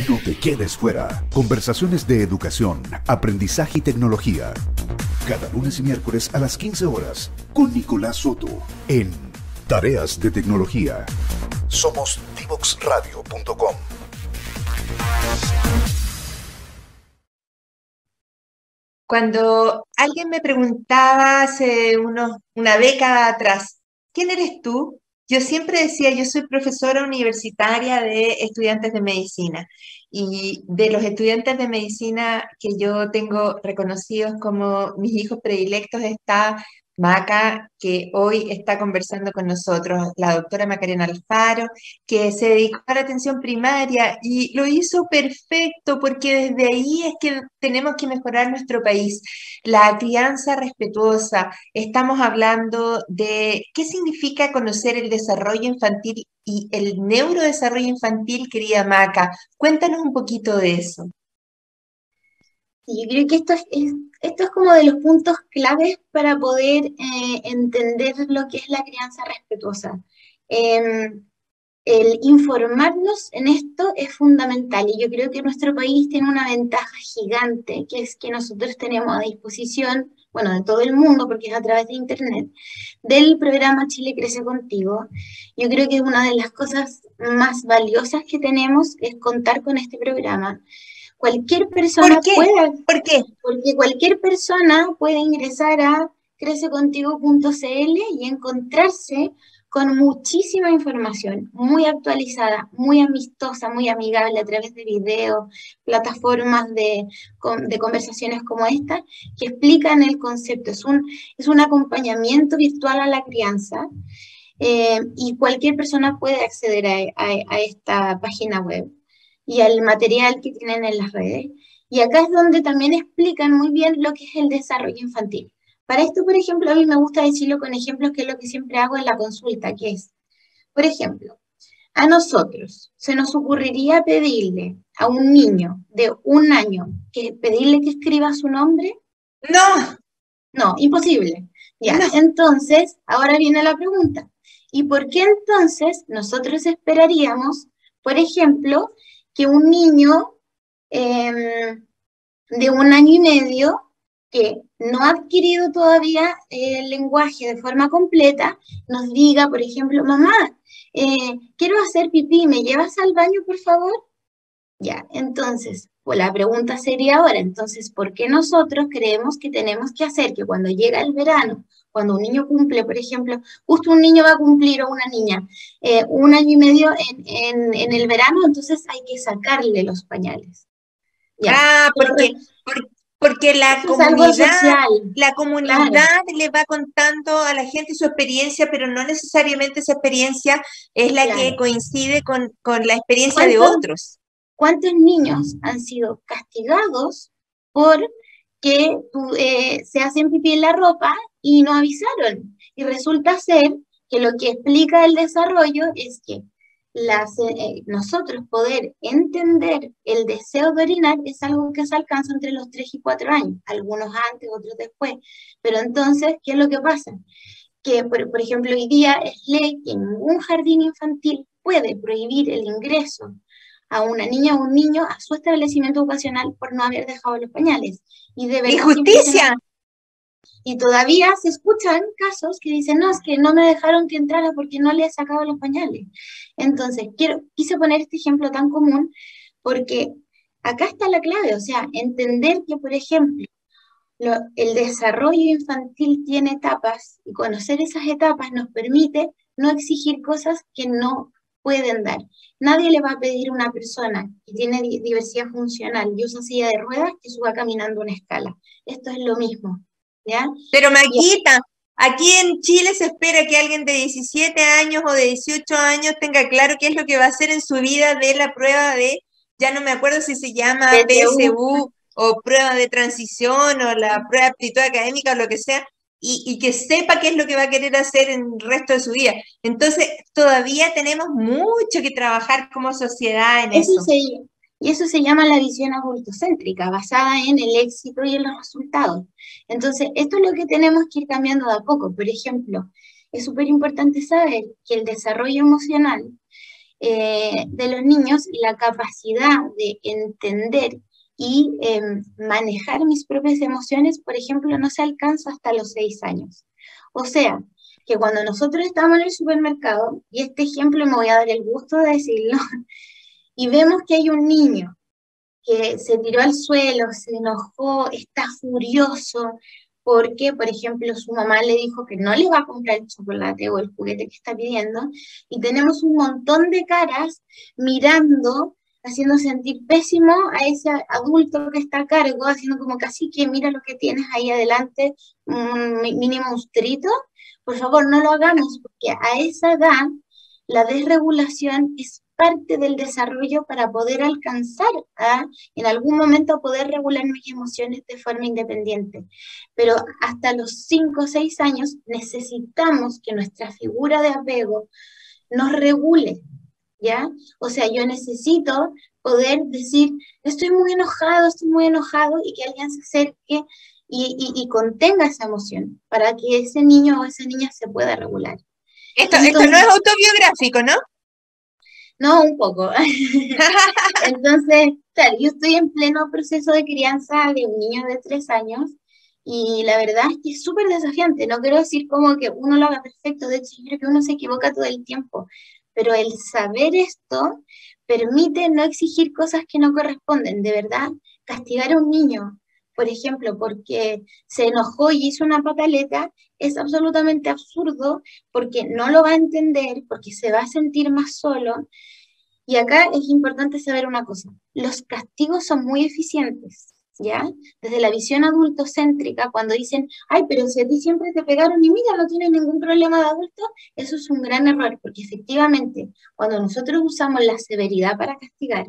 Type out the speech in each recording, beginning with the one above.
No te quedes fuera. Conversaciones de educación, aprendizaje y tecnología. Cada lunes y miércoles a las 15 horas con Nicolás Soto en Tareas de Tecnología. Somos divoxradio.com. Cuando alguien me preguntaba hace una década atrás, ¿quién eres tú? Yo siempre decía, yo soy profesora universitaria de estudiantes de medicina. Y de los estudiantes de medicina que yo tengo reconocidos como mis hijos predilectos está Maca, que hoy está conversando con nosotros, la doctora Macarena Alfaro, que se dedicó a la atención primaria y lo hizo perfecto porque desde ahí es que tenemos que mejorar nuestro país. La crianza respetuosa, estamos hablando de qué significa conocer el desarrollo infantil y el neurodesarrollo infantil, querida Maca. Cuéntanos un poquito de eso. Sí, yo creo que esto es como de los puntos claves para poder entender lo que es la crianza respetuosa. Em, el informarnos en esto es fundamental y yo creo que nuestro país tiene una ventaja gigante, que es que nosotros tenemos a disposición, bueno, de todo el mundo, porque es a través de Internet, del programa Chile Crece Contigo. Yo creo que una de las cosas más valiosas que tenemos es contar con este programa. Cualquier ¿Por persona qué? puede, ¿Por qué? porque cualquier persona puede ingresar a crececontigo.cl y encontrarse con muchísima información, muy actualizada, muy amistosa, muy amigable a través de videos, plataformas de conversaciones como esta, que explican el concepto. Es un acompañamiento virtual a la crianza y cualquier persona puede acceder a esta página web y al material que tienen en las redes. Y acá es donde también explican muy bien lo que es el desarrollo infantil. Para esto, por ejemplo, a mí me gusta decirlo con ejemplos, que es lo que siempre hago en la consulta, que es, por ejemplo, a nosotros se nos ocurriría pedirle a un niño de 1 año pedirle que escriba su nombre. No, No, imposible. Ya, no. entonces, ahora viene la pregunta. ¿Y por qué entonces nosotros esperaríamos, por ejemplo, que un niño de 1 año y medio que no ha adquirido todavía el lenguaje de forma completa nos diga, por ejemplo, mamá, quiero hacer pipí, ¿me llevas al baño, por favor? Ya, entonces, pues la pregunta sería ahora, entonces, ¿por qué nosotros creemos que tenemos que hacer que cuando llega el verano, cuando un niño cumple, por ejemplo, justo un niño va a cumplir o una niña, 1 año y medio en el verano, entonces hay que sacarle los pañales? Ya, Ah, pero porque eso es algo social, la claro, comunidad le va contando a la gente su experiencia, pero no necesariamente esa experiencia es la que claro. coincide con la experiencia de ¿Cuántos, otros. cuántos niños han sido castigados por que se hacen pipí en la ropa y no avisaron? Y resulta ser que lo que explica el desarrollo es que nosotros poder entender el deseo de orinar es algo que se alcanza entre los 3 y 4 años, algunos antes, otros después. Pero entonces, ¿qué es lo que pasa? Que, por ejemplo, hoy día es ley que ningún jardín infantil puede prohibir el ingreso a una niña o un niño a su establecimiento educacional por no haber dejado los pañales. Y de verdad que impresiona. ¡Injusticia! Y todavía se escuchan casos que dicen, no, es que no me dejaron que entrara porque no le he sacado los pañales. Entonces, quise poner este ejemplo tan común porque acá está la clave, o sea, entender que, por ejemplo, el desarrollo infantil tiene etapas y conocer esas etapas nos permite no exigir cosas que no pueden dar. Nadie le va a pedir a una persona que tiene diversidad funcional y usa silla de ruedas que suba caminando una escala. Esto es lo mismo, ¿ya? Pero Y Maquita, aquí en Chile se espera que alguien de 17 años o de 18 años tenga claro qué es lo que va a hacer en su vida de la prueba de, ya no me acuerdo si se llama PTU, PSU o prueba de transición o la prueba de aptitud académica o lo que sea, y que sepa qué es lo que va a querer hacer en el resto de su vida. Entonces, todavía tenemos mucho que trabajar como sociedad en eso eso. se, y eso se llama la visión adultocéntrica, basada en el éxito y en los resultados. Entonces, esto es lo que tenemos que ir cambiando de a poco. Por ejemplo, es súper importante saber que el desarrollo emocional de los niños y la capacidad de entender y manejar mis propias emociones, por ejemplo, no se alcanza hasta los 6 años. O sea, que cuando nosotros estamos en el supermercado, y este ejemplo me voy a dar el gusto de decirlo, y vemos que hay un niño que se tiró al suelo, se enojó, está furioso, porque, por ejemplo, su mamá le dijo que no le va a comprar el chocolate o el juguete que está pidiendo, y tenemos un montón de caras mirando, haciendo sentir pésimo a ese adulto que está a cargo, haciendo como casi que mira lo que tienes ahí adelante, mínimo monstruito. Por favor, no lo hagamos, porque a esa edad la desregulación es parte del desarrollo para poder alcanzar en algún momento poder regular mis emociones de forma independiente. Pero hasta los 5 o 6 años necesitamos que nuestra figura de apego nos regule, ¿ya? O sea, yo necesito poder decir, estoy muy enojado, y que alguien se acerque y contenga esa emoción para que ese niño o esa niña se pueda regular. Esto no es autobiográfico, ¿no? No, un poco. Entonces, claro, yo estoy en pleno proceso de crianza de un niño de 3 años y la verdad es que es súper desafiante. No quiero decir como que uno lo haga perfecto, de hecho yo creo que uno se equivoca todo el tiempo, pero el saber esto permite no exigir cosas que no corresponden. De verdad, castigar a un niño, por ejemplo, porque se enojó y hizo una pataleta, es absolutamente absurdo porque no lo va a entender, porque se va a sentir más solo. Y acá es importante saber una cosa, los castigos son muy eficientes, ¿ya? Desde la visión adultocéntrica, cuando dicen, ay, pero si a ti siempre te pegaron y mira, no tienes ningún problema de adulto, eso es un gran error, porque efectivamente, cuando nosotros usamos la severidad para castigar,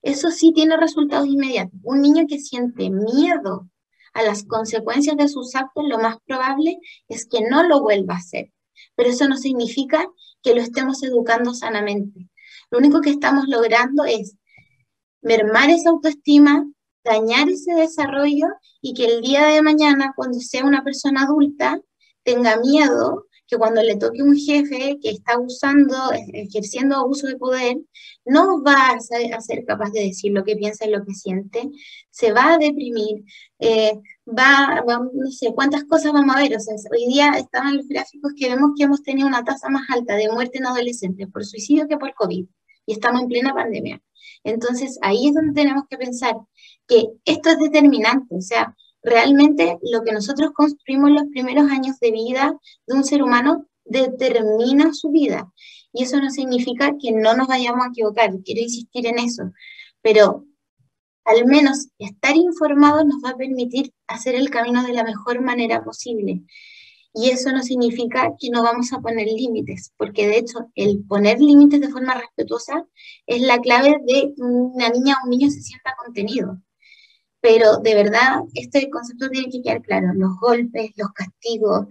eso sí tiene resultados inmediatos. Un niño que siente miedo a las consecuencias de sus actos, lo más probable es que no lo vuelva a hacer. Pero eso no significa que lo estemos educando sanamente. Lo único que estamos logrando es mermar esa autoestima, dañar ese desarrollo y que el día de mañana, cuando sea una persona adulta, tenga miedo que cuando le toque un jefe que está ejerciendo abuso de poder, no va a ser capaz de decir lo que piensa y lo que siente, se va a deprimir, no sé cuántas cosas vamos a ver. O sea, hoy día estaban los gráficos que vemos que hemos tenido una tasa más alta de muerte en adolescentes por suicidio que por COVID, y estamos en plena pandemia. Entonces, ahí es donde tenemos que pensar que esto es determinante, o sea, realmente lo que nosotros construimos en los primeros años de vida de un ser humano determina su vida. Y eso no significa que no nos vayamos a equivocar, quiero insistir en eso, pero al menos estar informados nos va a permitir hacer el camino de la mejor manera posible. Y eso no significa que no vamos a poner límites, porque de hecho el poner límites de forma respetuosa es la clave de que una niña o un niño se sienta contenido. Pero de verdad, este concepto tiene que quedar claro. Los golpes, los castigos,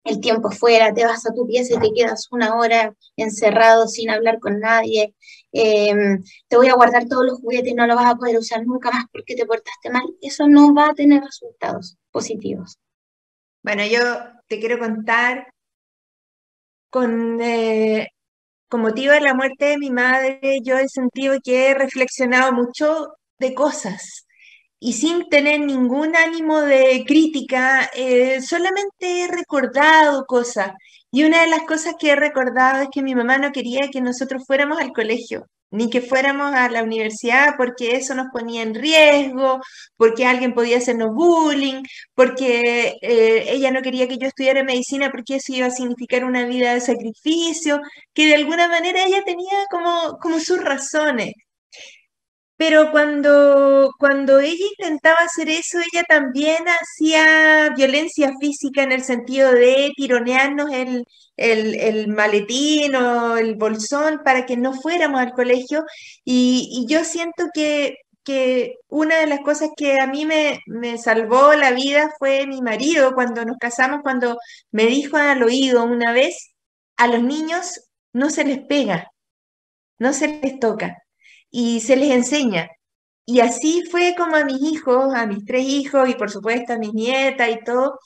el tiempo fuera, te vas a tu pieza y te quedas 1 hora encerrado sin hablar con nadie, te voy a guardar todos los juguetes y no los vas a poder usar nunca más porque te portaste mal, eso no va a tener resultados positivos. Bueno, yo te quiero contar, con motivo de la muerte de mi madre, yo he sentido que he reflexionado mucho de cosas y sin tener ningún ánimo de crítica, solamente he recordado cosas. Y una de las cosas que he recordado es que mi mamá no quería que nosotros fuéramos al colegio, ni que fuéramos a la universidad, porque eso nos ponía en riesgo, porque alguien podía hacernos bullying, porque ella no quería que yo estudiara medicina porque eso iba a significar una vida de sacrificio, que de alguna manera ella tenía como sus razones. Pero cuando ella intentaba hacer eso, ella también hacía violencia física en el sentido de tironearnos el maletín o el bolsón para que no fuéramos al colegio. Y yo siento que una de las cosas que a mí me salvó la vida fue mi marido cuando nos casamos, cuando me dijo al oído una vez, a los niños no se les pega, no se les toca y se les enseña. Y así fue como a mis hijos, a mis 3 hijos y por supuesto a mis nietas y todo,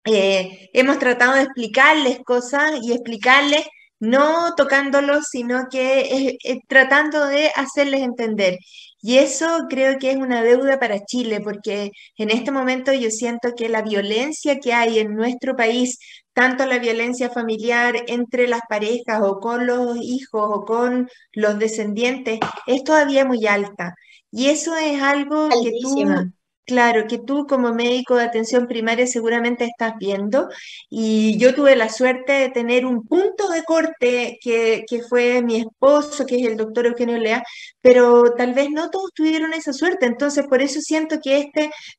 hemos tratado de explicarles cosas y explicarles no tocándolos, sino que tratando de hacerles entender. Y eso creo que es una deuda para Chile, porque en este momento yo siento que la violencia que hay en nuestro país, tanto la violencia familiar entre las parejas o con los hijos o con los descendientes, es todavía muy alta. Y eso es algo que tú, Altísima. claro, que tú como médico de atención primaria seguramente estás viendo. Y yo tuve la suerte de tener un punto de corte que fue mi esposo, que es el doctor Eugenio Lea, pero tal vez no todos tuvieron esa suerte. Entonces, por eso siento que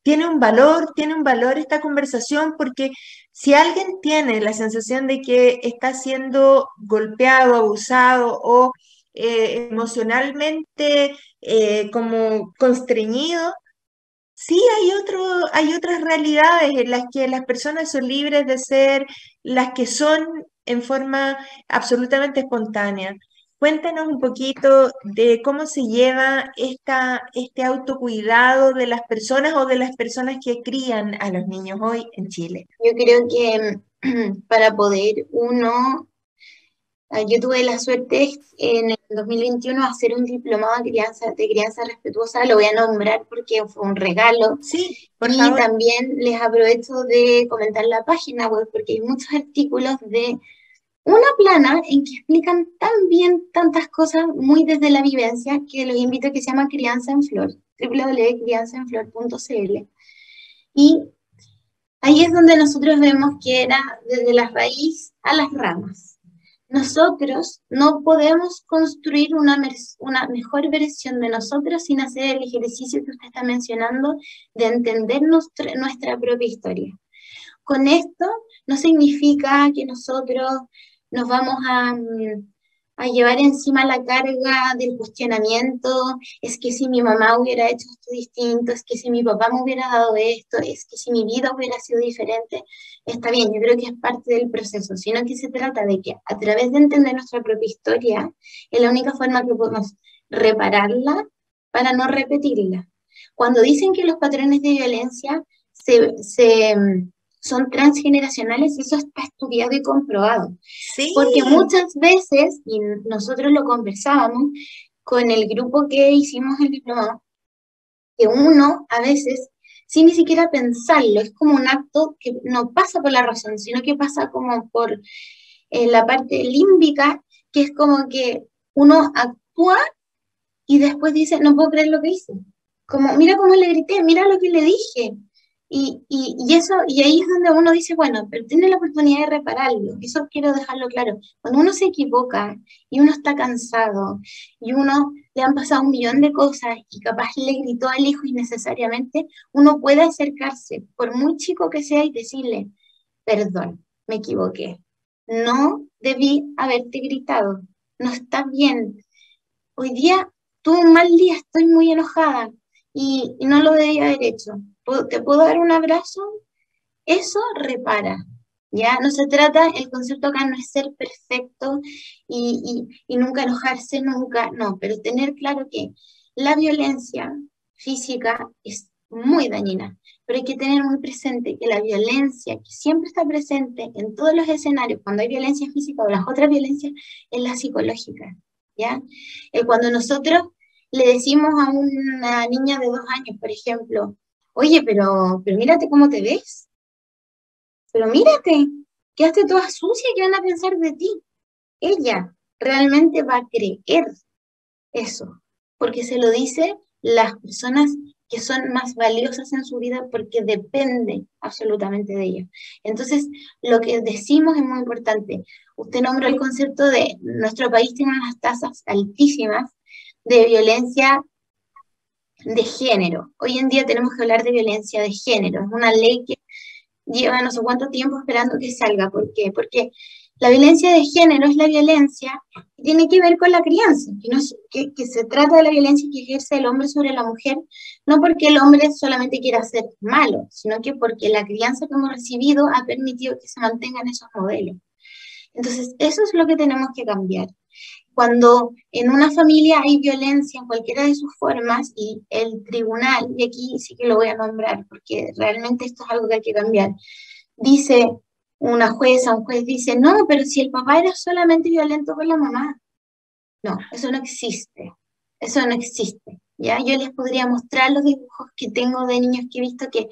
tiene un valor esta conversación, porque si alguien tiene la sensación de que está siendo golpeado, abusado o emocionalmente como constreñido, sí, hay otras realidades en las que las personas son libres de ser las que son en forma absolutamente espontánea. Cuéntanos un poquito de cómo se lleva este autocuidado de las personas o de las personas que crían a los niños hoy en Chile. Yo creo que para poder uno, yo tuve la suerte en el 2021 hacer un diplomado de crianza respetuosa, lo voy a nombrar porque fue un regalo. Sí, por Y favor. también les aprovecho de comentar la página web porque hay muchos artículos de una plana en que explican tan bien tantas cosas muy desde la vivencia que los invito a que se llama Crianza en Flor, www.crianzaenflor.cl. Y ahí es donde nosotros vemos que era desde la raíz a las ramas. Nosotros no podemos construir una mejor versión de nosotros sin hacer el ejercicio que usted está mencionando de entender nuestra propia historia. Con esto no significa que nosotros nos vamos a llevar encima la carga del cuestionamiento, es que si mi mamá hubiera hecho esto distinto, es que si mi papá me hubiera dado esto, es que si mi vida hubiera sido diferente, está bien, yo creo que es parte del proceso, sino que se trata de que a través de entender nuestra propia historia, es la única forma que podemos repararla para no repetirla. Cuando dicen que los patrones de violencia son transgeneracionales, eso está estudiado y comprobado. Porque Sí, muchas veces, y nosotros lo conversábamos con el grupo que hicimos el diplomado, que uno a veces, sin ni siquiera pensarlo, es como un acto que no pasa por la razón, sino que pasa como por la parte límbica, que es como que uno actúa y después dice, no puedo creer lo que hice. Como, mira cómo le grité, mira lo que le dije. Y ahí es donde uno dice, bueno, pero tiene la oportunidad de repararlo. Eso quiero dejarlo claro. Cuando uno se equivoca y uno está cansado y uno le han pasado un millón de cosas y capaz le gritó al hijo innecesariamente, uno puede acercarse, por muy chico que sea, y decirle, perdón, me equivoqué. No debí haberte gritado. No está bien. Hoy día tuve un mal día, estoy muy enojada y no lo debía haber hecho. ¿Te puedo dar un abrazo? Eso repara, ¿ya? No se trata, el concepto acá no es ser perfecto y nunca enojarse, nunca, no, pero tener claro que la violencia física es muy dañina, pero hay que tener muy presente que la violencia que siempre está presente en todos los escenarios, cuando hay violencia física o las otras violencias, es la psicológica, ¿ya? Cuando nosotros le decimos a una niña de 2 años, por ejemplo, oye, pero mírate cómo te ves, pero mírate, quedaste toda sucia, ¿qué van a pensar de ti? Ella realmente va a creer eso, porque se lo dice las personas que son más valiosas en su vida porque depende absolutamente de ellas. Entonces, lo que decimos es muy importante. Usted nombró el concepto de nuestro país tiene unas tasas altísimas de violencia de género. Hoy en día tenemos que hablar de violencia de género. Es una ley que lleva no sé cuánto tiempo esperando que salga. ¿Por qué? Porque la violencia de género es la violencia que tiene que ver con la crianza, que se trata de la violencia que ejerce el hombre sobre la mujer, no porque el hombre solamente quiera ser malo, sino que porque la crianza que hemos recibido ha permitido que se mantengan esos modelos. Entonces, eso es lo que tenemos que cambiar. Cuando en una familia hay violencia en cualquiera de sus formas y el tribunal, y aquí sí que lo voy a nombrar porque realmente esto es algo que hay que cambiar, dice, una jueza, un juez dice, no, pero si el papá era solamente violento con la mamá. No, eso no existe. Eso no existe. ¿Ya? Yo les podría mostrar los dibujos que tengo de niños que he visto que,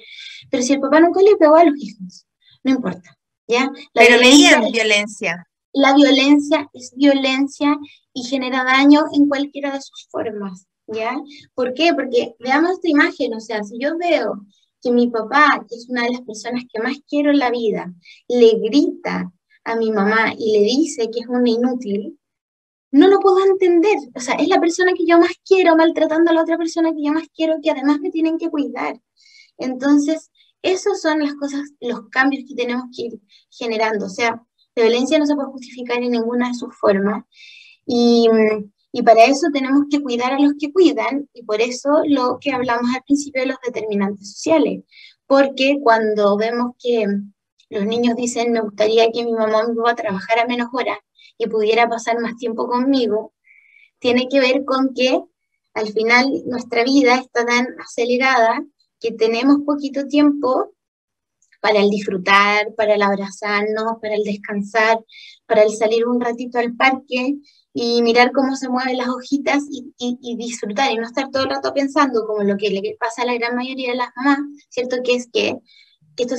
pero si el papá nunca le pegó a los hijos, no importa. ¿Ya? Pero veían violencia. La violencia es violencia y genera daño en cualquiera de sus formas. ¿Ya? ¿Por qué? Porque veamos esta imagen, o sea, si yo veo que mi papá, que es una de las personas que más quiero en la vida, le grita a mi mamá y le dice que es una inútil, no lo puedo entender. O sea, es la persona que yo más quiero maltratando a la otra persona que yo más quiero, que además me tienen que cuidar. Entonces, esas son las cosas, los cambios que tenemos que ir generando. O sea, la violencia no se puede justificar en ninguna de sus formas. Y para eso tenemos que cuidar a los que cuidan, y por eso lo que hablamos al principio de los determinantes sociales. Porque cuando vemos que los niños dicen, me gustaría que mi mamá me iba a trabajar a menos horas, y pudiera pasar más tiempo conmigo, tiene que ver con que al final nuestra vida está tan acelerada que tenemos poquito tiempo para el disfrutar, para el abrazarnos, para el descansar, para el salir un ratito al parque y mirar cómo se mueven las hojitas y disfrutar y no estar todo el rato pensando como lo que le pasa a la gran mayoría de las mamás, ¿cierto? Que es que esto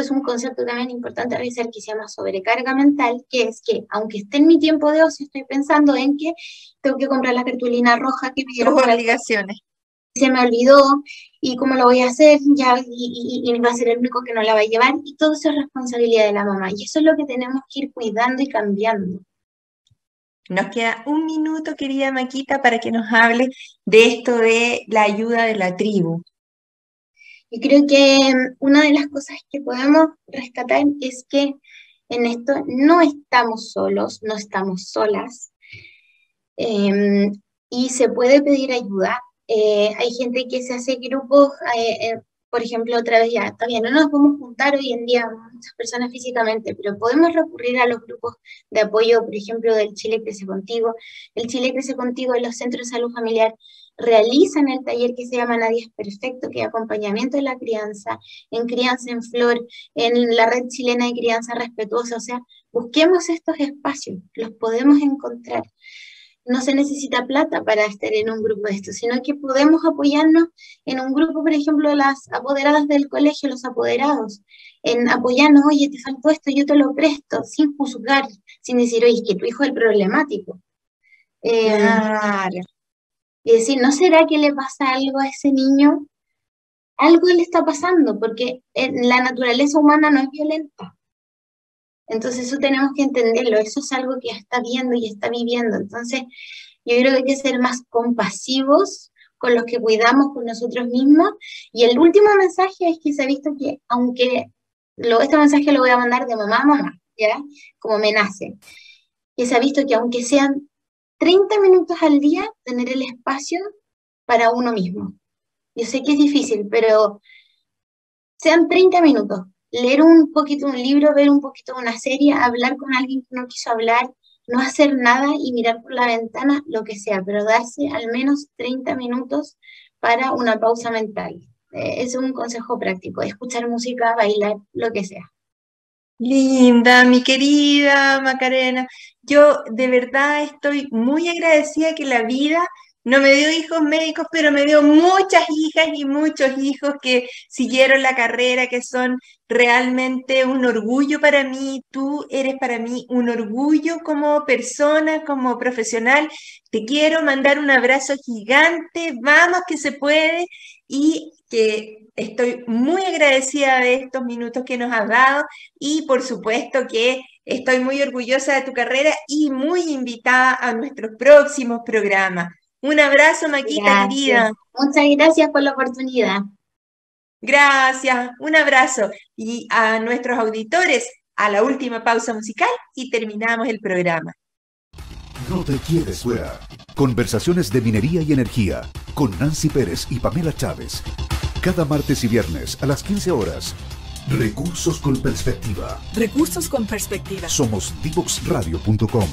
es un concepto también importante a revisar que se llama sobrecarga mental, que es que aunque esté en mi tiempo de ocio, estoy pensando en que tengo que comprar la cartulina roja que me dieron. Tus obligaciones. Se me olvidó, y cómo lo voy a hacer, ya, y va a ser el único que no la va a llevar, y todo eso es responsabilidad de la mamá, y eso es lo que tenemos que ir cuidando y cambiando. Nos queda un minuto, querida Maquita, para que nos hable de esto de la ayuda de la tribu. Y creo que una de las cosas que podemos rescatar es que en esto no estamos solos, no estamos solas, y se puede pedir ayuda. Hay gente que se hace grupos, por ejemplo, otra vez ya, todavía no nos podemos juntar hoy en día muchas personas físicamente, pero podemos recurrir a los grupos de apoyo, por ejemplo, del Chile Crece Contigo. El Chile Crece Contigo y los centros de salud familiar realizan el taller que se llama Nadie es Perfecto, que es acompañamiento de la crianza, en Crianza en Flor, en la Red Chilena de Crianza Respetuosa. O sea, busquemos estos espacios, los podemos encontrar. No se necesita plata para estar en un grupo de estos, sino que podemos apoyarnos en un grupo, por ejemplo, de las apoderadas del colegio, los apoderados, en apoyarnos, oye, te faltó esto, yo te lo presto, sin juzgar, sin decir, oye, es que tu hijo es el problemático. Claro. Y decir, ¿no será que le pasa algo a ese niño? Algo le está pasando, porque la naturaleza humana no es violenta. Entonces eso tenemos que entenderlo, eso es algo que está viendo y está viviendo. Entonces yo creo que hay que ser más compasivos con los que cuidamos, con nosotros mismos. Y el último mensaje es que se ha visto que, aunque este mensaje lo voy a mandar de mamá a mamá, ¿ya? Como me nace, que se ha visto que aunque sean 30 minutos al día, tener el espacio para uno mismo. Yo sé que es difícil, pero sean 30 minutos. Leer un poquito un libro, ver un poquito una serie, hablar con alguien que no quiso hablar, no hacer nada y mirar por la ventana, lo que sea, pero darse al menos 30 minutos para una pausa mental. Es un consejo práctico, escuchar música, bailar, lo que sea. Linda, mi querida Macarena, yo de verdad estoy muy agradecida que la vida no me dio hijos médicos, pero me dio muchas hijas y muchos hijos que siguieron la carrera, que son realmente un orgullo para mí. Tú eres para mí un orgullo como persona, como profesional. Te quiero mandar un abrazo gigante, vamos que se puede, y que estoy muy agradecida de estos minutos que nos has dado, y por supuesto que estoy muy orgullosa de tu carrera y muy invitada a nuestros próximos programas. Un abrazo, Maquita, querida. Muchas gracias por la oportunidad. Gracias, un abrazo. Y a nuestros auditores, a la última pausa musical y terminamos el programa. No te quedes fuera. Conversaciones de minería y energía con Nancy Pérez y Pamela Chávez. Cada martes y viernes a las 15 horas. Recursos con perspectiva. Recursos con perspectiva. Somos divoxradio.com.